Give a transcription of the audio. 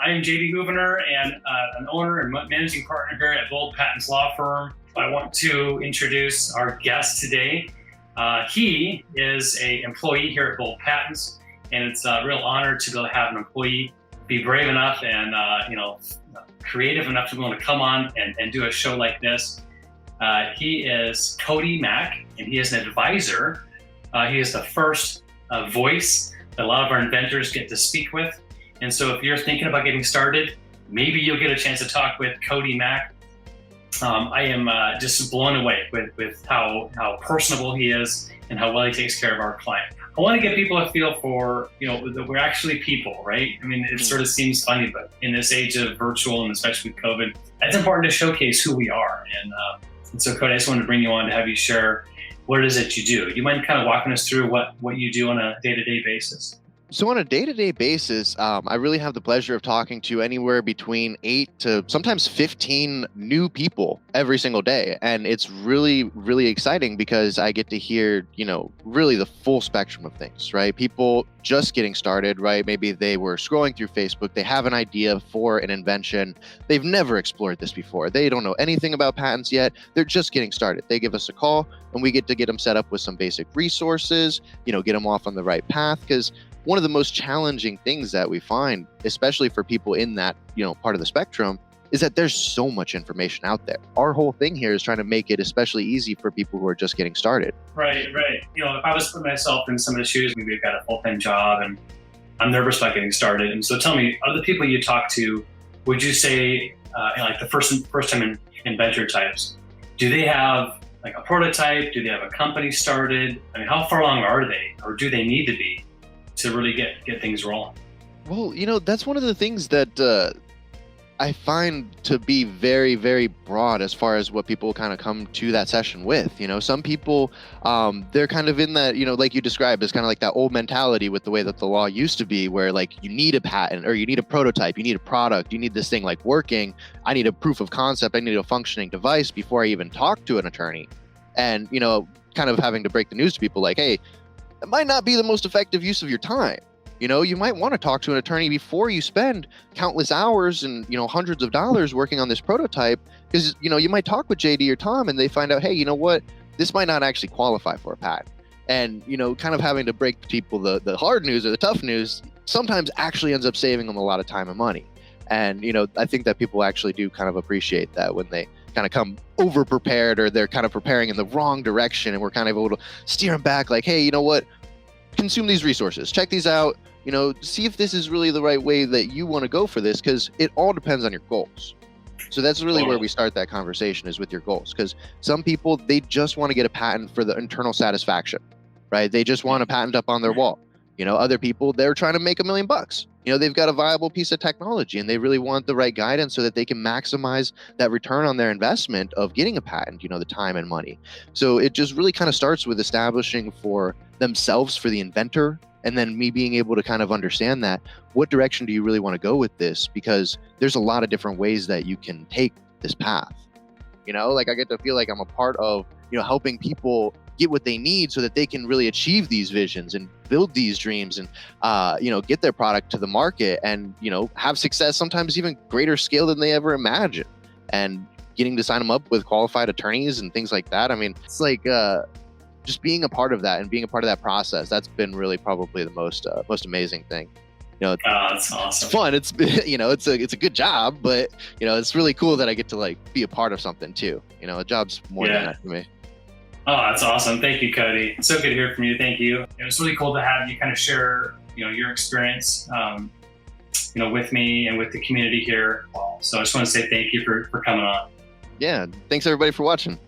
I am JD Hoovener and an owner and managing partner here at Bold Patents Law Firm. I want to introduce our guest today. He is an employee here at Bold Patents, and it's a real honor to be able to have an employee be brave enough and creative enough to be able to come on and do a show like this. He is Cody Mack, and he is an advisor. He is the first voice that a lot of our inventors get to speak with. And so if you're thinking about getting started, maybe you'll get a chance to talk with Cody Mack. I am just blown away with how personable he is and how well he takes care of our client. I want to get people a feel for, that we're actually people, right? I mean, it sort of seems funny, but in this age of virtual and especially with COVID, it's important to showcase who we are. And so Cody, I just wanted to bring you on to have you share what it is that you do. You mind kind of walking us through what you do on a day-to-day basis? So on a day-to-day basis, I really have the pleasure of talking to anywhere between 8 to sometimes 15 new people every single day. And it's really, really exciting because I get to hear, really the full spectrum of things, right? People just getting started, right? Maybe they were scrolling through Facebook. They have an idea for an invention. They've never explored this before. They don't know anything about patents yet. They're just getting started. They give us a call and we get to get them set up with some basic resources, get them off on the right path. Because one of the most challenging things that we find, especially for people in that, part of the spectrum, is that there's so much information out there. Our whole thing here is trying to make it especially easy for people who are just getting started. Right. If I was putting myself in some of the shoes, maybe I've got a full-time job and I'm nervous about getting started. And so tell me, of the people you talk to, would you say, like the first-time inventor types, do they have like a prototype? Do they have a company started? I mean, how far along are they, or do they need to be to really get things rolling? Well, that's one of the things that I find to be very, very broad as far as what people kind of come to that session with. Some people, they're kind of in that, like you described, as kind of like that old mentality with the way that the law used to be, where like you need a patent or you need a prototype, you need a product, you need this thing like working. I need a proof of concept. I need a functioning device before I even talk to an attorney. And, kind of having to break the news to people like, hey, it might not be the most effective use of your time. You might want to talk to an attorney before you spend countless hours and, hundreds of dollars working on this prototype, because, you might talk with JD or Tom and they find out, hey, you know what, this might not actually qualify for a patent. And, kind of having to break people the hard news or the tough news sometimes actually ends up saving them a lot of time and money. And, I think that people actually do kind of appreciate that when they kind of come over prepared or they're kind of preparing in the wrong direction, and we're kind of able to steer them back like, hey, you know what, consume these resources, check these out, see if this is really the right way that you want to go for this, because it all depends on your goals. So that's really where we start that conversation, is with your goals, because some people, they just want to get a patent for the internal satisfaction, right? They just want a patent up on their wall. Other people, they're trying to make $1 million. They've got a viable piece of technology and they really want the right guidance so that they can maximize that return on their investment of getting a patent, the time and money. So it just really kind of starts with establishing for themselves, for the inventor, and then me being able to kind of understand that, what direction do you really want to go with this? Because there's a lot of different ways that you can take this path. Like I get to feel like I'm a part of, helping people get what they need so that they can really achieve these visions and build these dreams and, get their product to the market and, have success, sometimes even greater scale than they ever imagined. And getting to sign them up with qualified attorneys and things like that. I mean, it's like, just being a part of that and being a part of that process, that's been really probably the most amazing thing. That's awesome. It's fun. It's, it's a good job, but it's really cool that I get to like be a part of something too. A job's more than that for me. Oh, that's awesome. Thank you, Cody. It's so good to hear from you. Thank you. It was really cool to have you kind of share, your experience, with me and with the community here. So I just want to say thank you for coming on. Yeah. Thanks everybody for watching.